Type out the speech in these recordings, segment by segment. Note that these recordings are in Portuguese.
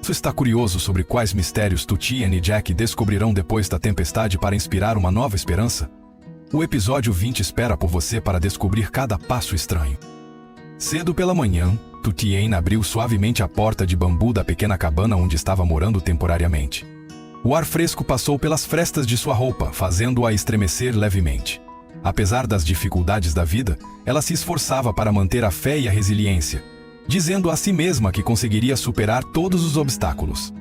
Você está curioso sobre quais mistérios Tutian e Jack descobrirão depois da tempestade para inspirar uma nova esperança? O episódio 20 espera por você para descobrir cada passo estranho. Cedo pela manhã, Tutian abriu suavemente a porta de bambu da pequena cabana onde estava morando temporariamente. O ar fresco passou pelas frestas de sua roupa, fazendo-a estremecer levemente. Apesar das dificuldades da vida, ela se esforçava para manter a fé e a resiliência, dizendo a si mesma que conseguiria superar todos os obstáculos.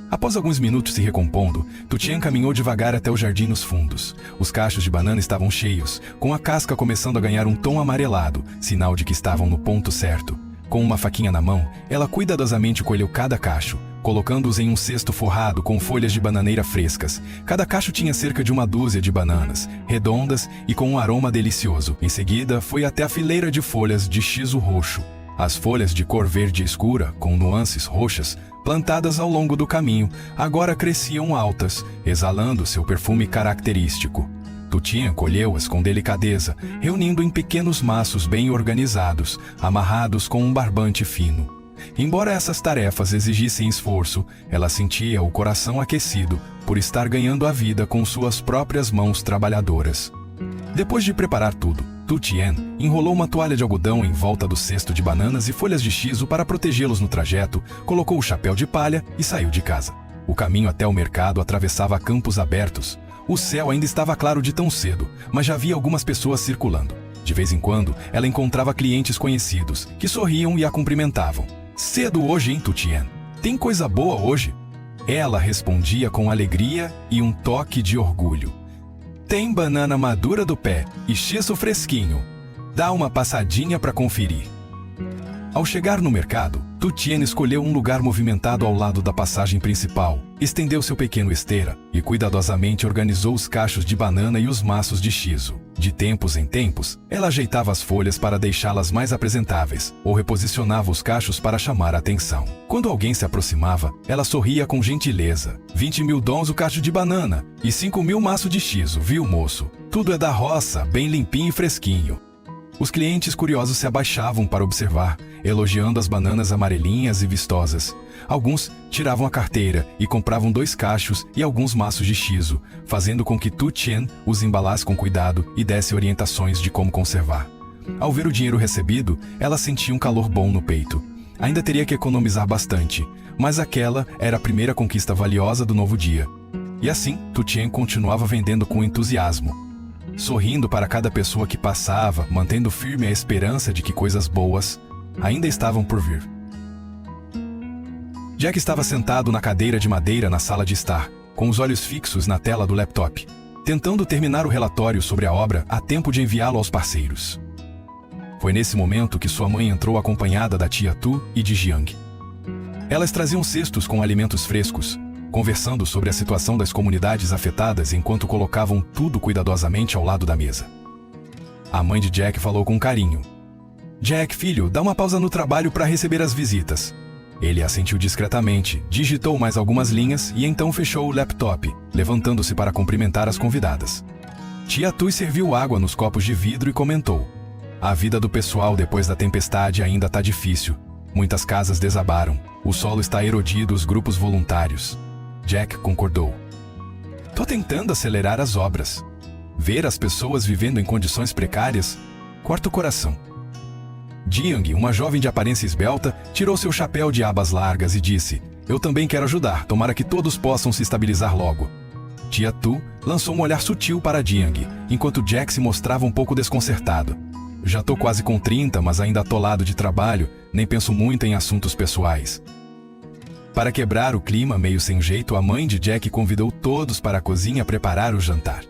Após alguns minutos se recompondo, Tutian caminhou devagar até o jardim nos fundos. Os cachos de banana estavam cheios, com a casca começando a ganhar um tom amarelado, sinal de que estavam no ponto certo. Com uma faquinha na mão, ela cuidadosamente colheu cada cacho, colocando-os em um cesto forrado com folhas de bananeira frescas. Cada cacho tinha cerca de uma dúzia de bananas, redondas e com um aroma delicioso. Em seguida, foi até a fileira de folhas de shiso roxo. As folhas de cor verde escura, com nuances roxas, plantadas ao longo do caminho, agora cresciam altas, exalando seu perfume característico. Tutian colheu-as com delicadeza, reunindo em pequenos maços bem organizados, amarrados com um barbante fino. Embora essas tarefas exigissem esforço, ela sentia o coração aquecido por estar ganhando a vida com suas próprias mãos trabalhadoras. Depois de preparar tudo, Tutian enrolou uma toalha de algodão em volta do cesto de bananas e folhas de shiso para protegê-los no trajeto, colocou o chapéu de palha e saiu de casa. O caminho até o mercado atravessava campos abertos. O céu ainda estava claro de tão cedo, mas já havia algumas pessoas circulando. De vez em quando, ela encontrava clientes conhecidos, que sorriam e a cumprimentavam. "Cedo hoje, hein, Tutian? Tem coisa boa hoje?" Ela respondia com alegria e um toque de orgulho. "Tem banana madura do pé e shiso fresquinho. Dá uma passadinha para conferir." Ao chegar no mercado, Tutian escolheu um lugar movimentado ao lado da passagem principal, estendeu seu pequeno esteira e cuidadosamente organizou os cachos de banana e os maços de shiso. De tempos em tempos, ela ajeitava as folhas para deixá-las mais apresentáveis, ou reposicionava os cachos para chamar a atenção. Quando alguém se aproximava, ela sorria com gentileza. 20.000 dons o cacho de banana e 5.000 maço de shiso, viu, moço? Tudo é da roça, bem limpinho e fresquinho. Os clientes curiosos se abaixavam para observar, elogiando as bananas amarelinhas e vistosas. Alguns tiravam a carteira e compravam 2 cachos e alguns maços de shiso, fazendo com que Tutian os embalasse com cuidado e desse orientações de como conservar. Ao ver o dinheiro recebido, ela sentia um calor bom no peito. Ainda teria que economizar bastante, mas aquela era a primeira conquista valiosa do novo dia. E assim, Tutian continuava vendendo com entusiasmo, sorrindo para cada pessoa que passava, mantendo firme a esperança de que coisas boas ainda estavam por vir. Jack estava sentado na cadeira de madeira na sala de estar, com os olhos fixos na tela do laptop, tentando terminar o relatório sobre a obra a tempo de enviá-lo aos parceiros. Foi nesse momento que sua mãe entrou acompanhada da tia Tu e de Jiang. Elas traziam cestos com alimentos frescos, conversando sobre a situação das comunidades afetadas enquanto colocavam tudo cuidadosamente ao lado da mesa. A mãe de Jack falou com carinho. "Jack, filho, dá uma pausa no trabalho para receber as visitas." Ele assentiu discretamente, digitou mais algumas linhas e então fechou o laptop, levantando-se para cumprimentar as convidadas. Tia Tui serviu água nos copos de vidro e comentou: "A vida do pessoal depois da tempestade ainda tá difícil. Muitas casas desabaram, o solo está erodido, os grupos voluntários." Jack concordou. "Tô tentando acelerar as obras. Ver as pessoas vivendo em condições precárias corta o coração." Jiang, uma jovem de aparência esbelta, tirou seu chapéu de abas largas e disse: "Eu também quero ajudar, tomara que todos possam se estabilizar logo." Tia Tu lançou um olhar sutil para Jiang, enquanto Jack se mostrava um pouco desconcertado. "Já tô quase com 30, mas ainda atolado de trabalho, nem penso muito em assuntos pessoais." Para quebrar o clima meio sem jeito, a mãe de Jack convidou todos para a cozinha preparar o jantar.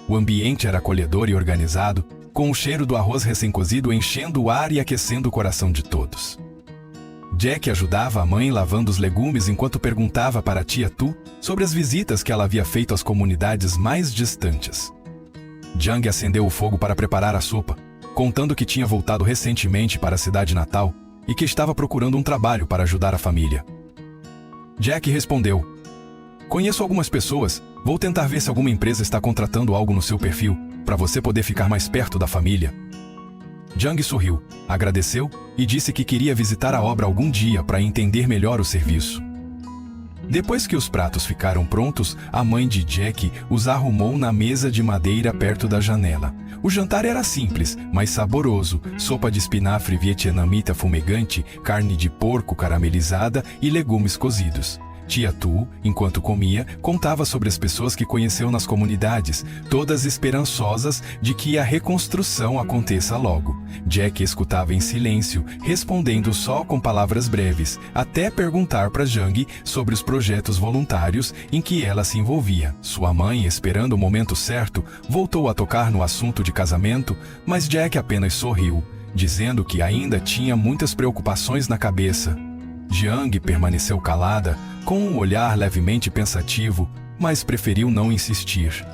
O ambiente era acolhedor e organizado, com o cheiro do arroz recém-cozido enchendo o ar e aquecendo o coração de todos. Jack ajudava a mãe lavando os legumes enquanto perguntava para a tia Tu sobre as visitas que ela havia feito às comunidades mais distantes. Jiang acendeu o fogo para preparar a sopa, contando que tinha voltado recentemente para a cidade natal e que estava procurando um trabalho para ajudar a família. Jack respondeu: "Conheço algumas pessoas, vou tentar ver se alguma empresa está contratando algo no seu perfil, para você poder ficar mais perto da família." Jiang sorriu, agradeceu e disse que queria visitar a obra algum dia para entender melhor o serviço. Depois que os pratos ficaram prontos, a mãe de Jack os arrumou na mesa de madeira perto da janela. O jantar era simples, mas saboroso: sopa de espinafre vietnamita fumegante, carne de porco caramelizada e legumes cozidos. Tia Tu, enquanto comia, contava sobre as pessoas que conheceu nas comunidades, todas esperançosas de que a reconstrução aconteça logo. Jack escutava em silêncio, respondendo só com palavras breves, até perguntar para Jiang sobre os projetos voluntários em que ela se envolvia. Sua mãe, esperando o momento certo, voltou a tocar no assunto de casamento, mas Jack apenas sorriu, dizendo que ainda tinha muitas preocupações na cabeça. Jiang permaneceu calada, com um olhar levemente pensativo, mas preferiu não insistir.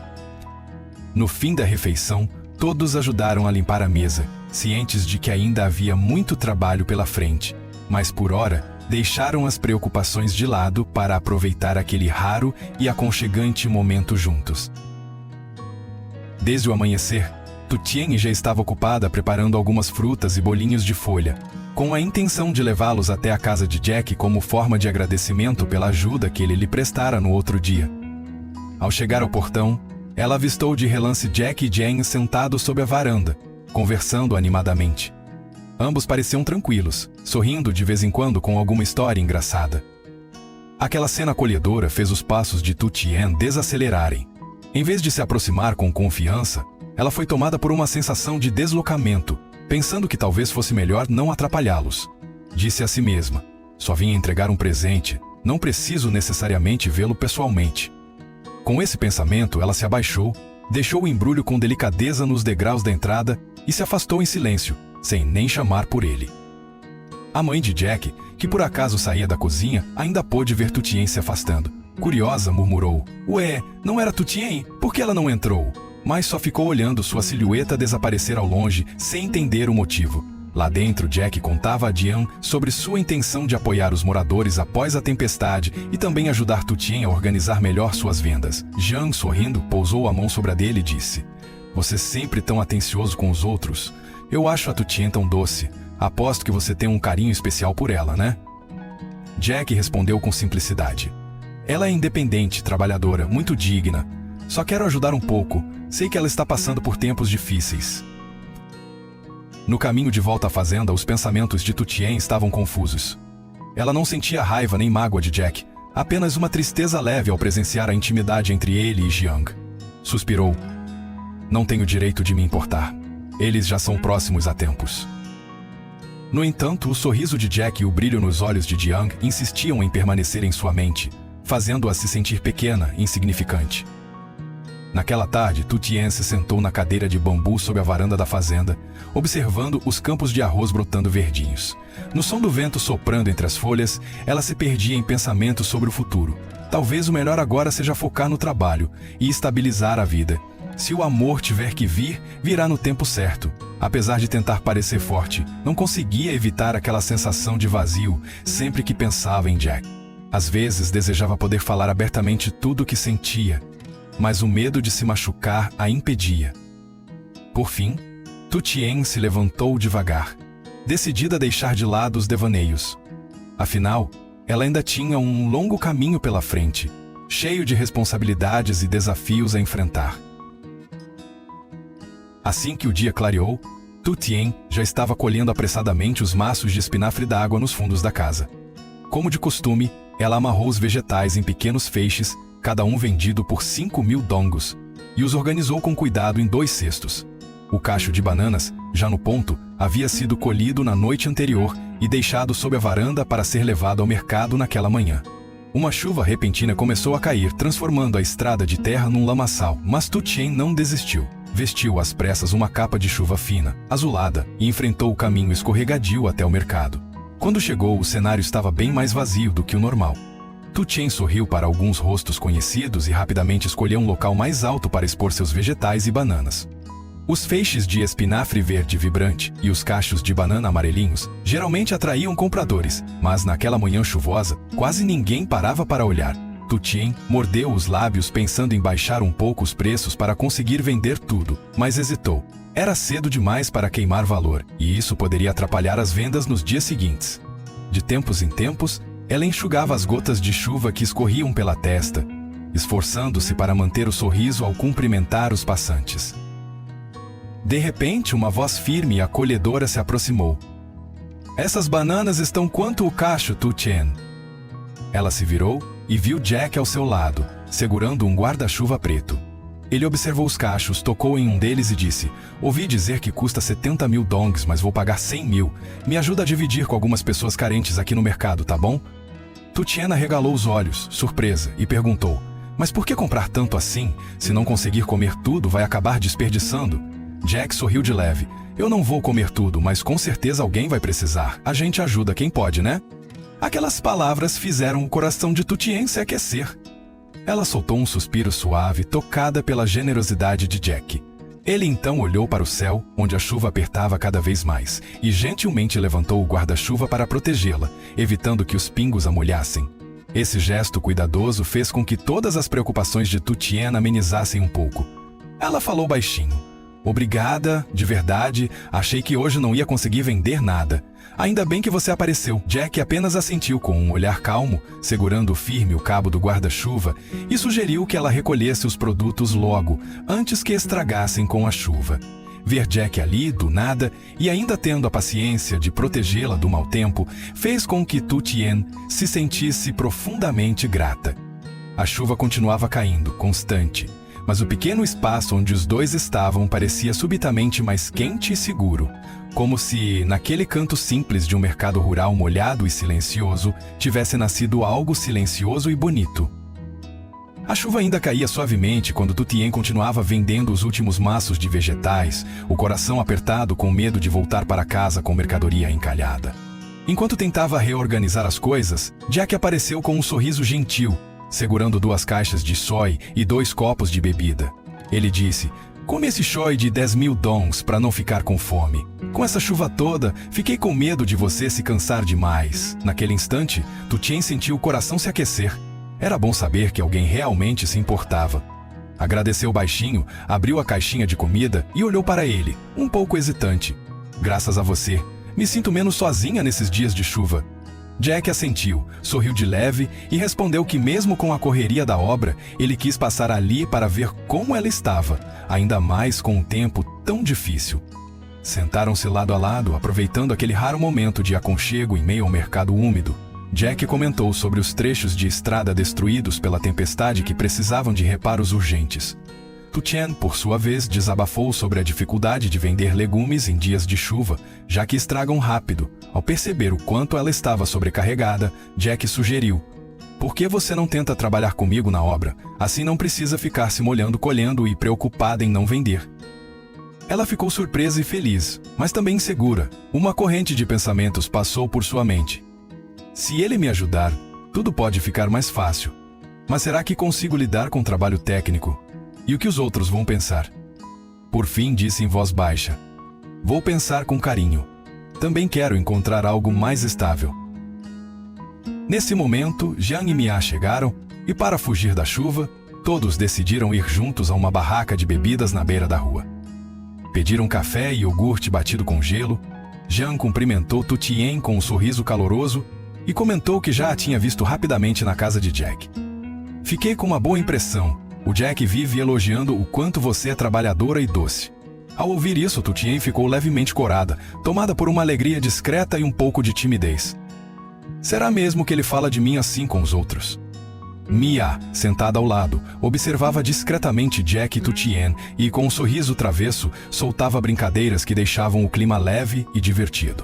No fim da refeição, todos ajudaram a limpar a mesa, cientes de que ainda havia muito trabalho pela frente, mas por hora deixaram as preocupações de lado para aproveitar aquele raro e aconchegante momento juntos. Desde o amanhecer, Tu Tien já estava ocupada preparando algumas frutas e bolinhos de folha, com a intenção de levá-los até a casa de Jack como forma de agradecimento pela ajuda que ele lhe prestara no outro dia. Ao chegar ao portão, ela avistou de relance Jack e Jen sentados sob a varanda, conversando animadamente. Ambos pareciam tranquilos, sorrindo de vez em quando com alguma história engraçada. Aquela cena acolhedora fez os passos de Tu Tien desacelerarem. Em vez de se aproximar com confiança, ela foi tomada por uma sensação de deslocamento, pensando que talvez fosse melhor não atrapalhá-los. Disse a si mesma: só vim entregar um presente, não preciso necessariamente vê-lo pessoalmente. Com esse pensamento, ela se abaixou, deixou o embrulho com delicadeza nos degraus da entrada e se afastou em silêncio, sem nem chamar por ele. A mãe de Jack, que por acaso saía da cozinha, ainda pôde ver Tu Tien se afastando. Curiosa, murmurou: ué, não era Tu Tien? Por que ela não entrou? Mas só ficou olhando sua silhueta desaparecer ao longe, sem entender o motivo. Lá dentro, Jack contava a Jiang sobre sua intenção de apoiar os moradores após a tempestade e também ajudar Tu Tien a organizar melhor suas vendas. Jiang, sorrindo, pousou a mão sobre a dele e disse: você sempre tão atencioso com os outros. Eu acho a Tu Tien tão doce. Aposto que você tem um carinho especial por ela, né? Jack respondeu com simplicidade: ela é independente, trabalhadora, muito digna. Só quero ajudar um pouco. Sei que ela está passando por tempos difíceis. No caminho de volta à fazenda, os pensamentos de Tu Tien estavam confusos. Ela não sentia raiva nem mágoa de Jack, apenas uma tristeza leve ao presenciar a intimidade entre ele e Jiang. Suspirou: não tenho direito de me importar. Eles já são próximos há tempos. No entanto, o sorriso de Jack e o brilho nos olhos de Jiang insistiam em permanecer em sua mente, fazendo-a se sentir pequena e insignificante. Naquela tarde, Tu Tien se sentou na cadeira de bambu sob a varanda da fazenda, observando os campos de arroz brotando verdinhos. No som do vento soprando entre as folhas, ela se perdia em pensamentos sobre o futuro. Talvez o melhor agora seja focar no trabalho e estabilizar a vida. Se o amor tiver que vir, virá no tempo certo. Apesar de tentar parecer forte, não conseguia evitar aquela sensação de vazio sempre que pensava em Jack. Às vezes desejava poder falar abertamente tudo o que sentia, mas o medo de se machucar a impedia. Por fim, Tu Tien se levantou devagar, decidida a deixar de lado os devaneios. Afinal, ela ainda tinha um longo caminho pela frente, cheio de responsabilidades e desafios a enfrentar. Assim que o dia clareou, Tu Tien já estava colhendo apressadamente os maços de espinafre d'água nos fundos da casa. Como de costume, ela amarrou os vegetais em pequenos feixes, cada um vendido por 5.000 dongos, e os organizou com cuidado em 2 cestos. O cacho de bananas, já no ponto, havia sido colhido na noite anterior e deixado sob a varanda para ser levado ao mercado naquela manhã. Uma chuva repentina começou a cair, transformando a estrada de terra num lamaçal, mas Tu Tien não desistiu. Vestiu às pressas uma capa de chuva fina, azulada, e enfrentou o caminho escorregadio até o mercado. Quando chegou, o cenário estava bem mais vazio do que o normal. Tu Tien sorriu para alguns rostos conhecidos e rapidamente escolheu um local mais alto para expor seus vegetais e bananas. Os feixes de espinafre verde vibrante e os cachos de banana amarelinhos geralmente atraíam compradores, mas naquela manhã chuvosa, quase ninguém parava para olhar. Tu Tien mordeu os lábios pensando em baixar um pouco os preços para conseguir vender tudo, mas hesitou. Era cedo demais para queimar valor, e isso poderia atrapalhar as vendas nos dias seguintes. De tempos em tempos, ela enxugava as gotas de chuva que escorriam pela testa, esforçando-se para manter o sorriso ao cumprimentar os passantes. De repente, uma voz firme e acolhedora se aproximou. "Essas bananas estão quanto o cacho, Tu Tien?" Ela se virou e viu Jack ao seu lado, segurando um guarda-chuva preto. Ele observou os cachos, tocou em um deles e disse: "Ouvi dizer que custa 70 mil dongs, mas vou pagar 100 mil. Me ajuda a dividir com algumas pessoas carentes aqui no mercado, tá bom?" Tu Tien arregalou os olhos, surpresa, e perguntou: "Mas por que comprar tanto assim? Se não conseguir comer tudo, vai acabar desperdiçando." Jack sorriu de leve. "Eu não vou comer tudo, mas com certeza alguém vai precisar. A gente ajuda quem pode, né?" Aquelas palavras fizeram o coração de Tu Tien se aquecer. Ela soltou um suspiro suave, tocada pela generosidade de Jack. Ele então olhou para o céu, onde a chuva apertava cada vez mais, e gentilmente levantou o guarda-chuva para protegê-la, evitando que os pingos a molhassem. Esse gesto cuidadoso fez com que todas as preocupações de Tu Tien amenizassem um pouco. Ela falou baixinho: "Obrigada, de verdade, achei que hoje não ia conseguir vender nada. Ainda bem que você apareceu." Jack apenas assentiu com um olhar calmo, segurando firme o cabo do guarda-chuva, e sugeriu que ela recolhesse os produtos logo, antes que estragassem com a chuva. Ver Jack ali, do nada, e ainda tendo a paciência de protegê-la do mau tempo, fez com que Tu Tien se sentisse profundamente grata. A chuva continuava caindo, constante, mas o pequeno espaço onde os dois estavam parecia subitamente mais quente e seguro, como se, naquele canto simples de um mercado rural molhado e silencioso, tivesse nascido algo silencioso e bonito. A chuva ainda caía suavemente quando Tu Tien continuava vendendo os últimos maços de vegetais, o coração apertado com medo de voltar para casa com mercadoria encalhada. Enquanto tentava reorganizar as coisas, Jack apareceu com um sorriso gentil, segurando 2 caixas de soy e 2 copos de bebida. Ele disse: "Come esse soy de 10 mil dongs para não ficar com fome. Com essa chuva toda, fiquei com medo de você se cansar demais." Naquele instante, Tu Tien sentiu o coração se aquecer. Era bom saber que alguém realmente se importava. Agradeceu baixinho, abriu a caixinha de comida e olhou para ele, um pouco hesitante. "Graças a você, me sinto menos sozinha nesses dias de chuva." Jack assentiu, sorriu de leve e respondeu que mesmo com a correria da obra, ele quis passar ali para ver como ela estava, ainda mais com um tempo tão difícil. Sentaram-se lado a lado, aproveitando aquele raro momento de aconchego em meio ao mercado úmido. Jack comentou sobre os trechos de estrada destruídos pela tempestade que precisavam de reparos urgentes. Tu Tien, por sua vez, desabafou sobre a dificuldade de vender legumes em dias de chuva, já que estragam rápido. Ao perceber o quanto ela estava sobrecarregada, Jack sugeriu: "Por que você não tenta trabalhar comigo na obra? Assim não precisa ficar se molhando colhendo e preocupada em não vender." Ela ficou surpresa e feliz, mas também insegura. Uma corrente de pensamentos passou por sua mente. "Se ele me ajudar, tudo pode ficar mais fácil. Mas será que consigo lidar com o trabalho técnico? E o que os outros vão pensar?" Por fim, disse em voz baixa: "Vou pensar com carinho. Também quero encontrar algo mais estável." Nesse momento, Jiang e Mia chegaram e, para fugir da chuva, todos decidiram ir juntos a uma barraca de bebidas na beira da rua. Pediram café e iogurte batido com gelo. Jiang cumprimentou Tu Tien com um sorriso caloroso e comentou que já a tinha visto rapidamente na casa de Jack. "Fiquei com uma boa impressão. O Jack vive elogiando o quanto você é trabalhadora e doce." Ao ouvir isso, Tu Tien ficou levemente corada, tomada por uma alegria discreta e um pouco de timidez. "Será mesmo que ele fala de mim assim com os outros?" Mia, sentada ao lado, observava discretamente Jack e Tu Tien e, com um sorriso travesso, soltava brincadeiras que deixavam o clima leve e divertido.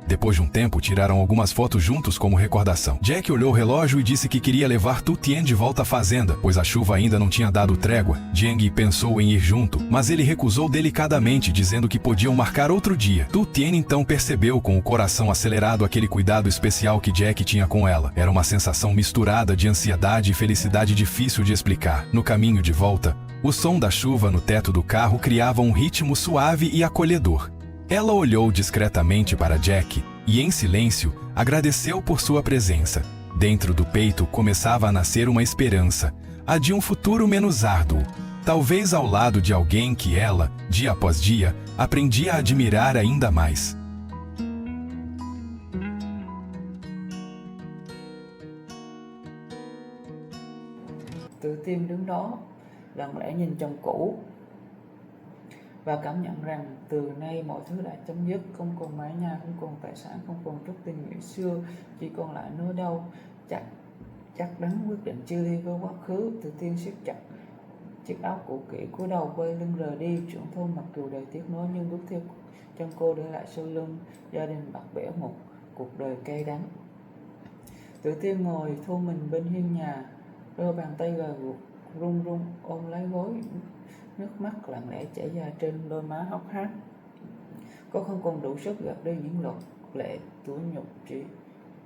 Depois de um tempo, tiraram algumas fotos juntos como recordação. Jack olhou o relógio e disse que queria levar Tu Tien de volta à fazenda, pois a chuva ainda não tinha dado trégua. Jiang pensou em ir junto, mas ele recusou delicadamente, dizendo que podiam marcar outro dia. Tu Tien então percebeu com o coração acelerado aquele cuidado especial que Jack tinha com ela. Era uma sensação misturada de ansiedade e felicidade difícil de explicar. No caminho de volta, o som da chuva no teto do carro criava um ritmo suave e acolhedor. Ela olhou discretamente para Jack e, em silêncio, agradeceu por sua presença. Dentro do peito começava a nascer uma esperança, a de um futuro menos árduo, talvez ao lado de alguém que ela, dia após dia, aprendia a admirar ainda mais. Tự Tiên đứng đó, lặng lẽ nhìn chồng cũ và cảm nhận rằng từ nay mọi thứ đã chấm dứt, không còn mái nhà, không còn tài sản, không còn chút tình nghĩa xưa, chỉ còn lại nỗi đau. Chắc đắn quyết định chia ly với quá khứ, Tự Tiên siết chặt chiếc áo cũ kỹ, cúi đầu quay lưng rời đi. Trưởng thôn mặc dù đầy tiếc nuối nhưng bước theo chân cô để lại sau lưng gia đình bạc bẽo, một cuộc đời cay đắng. Tự Tiên ngồi thu mình bên hiên nhà, đôi bàn tay gà guộc run run ôm lấy gối, nước mắt lặng lẽ chảy dài trên đôi má hốc hác. Cô không còn đủ sức gạt đi những giọt lệ tủi nhục,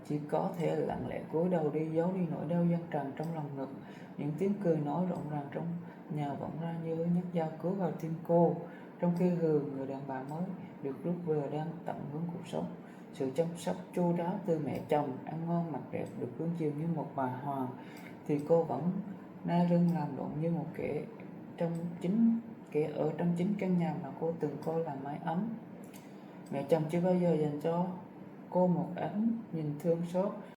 chỉ có thể lặng lẽ cúi đầu đi, giấu đi nỗi đau dâng tràn trong lòng ngực. Những tiếng cười nói rộn ràng trong nhà vọng ra như nhát dao cứa vào tim cô, trong khi người đàn bà mới được rút về đang tận hưởng cuộc sống. Sự chăm sóc chu đáo từ mẹ chồng, ăn ngon mặc đẹp, được cưng chiều như một bà hoàng, thì cô vẫn nai lưng làm lụng như một kẻ ở trong chính căn nhà mà cô từng coi là mái ấm. Mẹ chồng chưa bao giờ dành cho cô một ánh nhìn thương xót,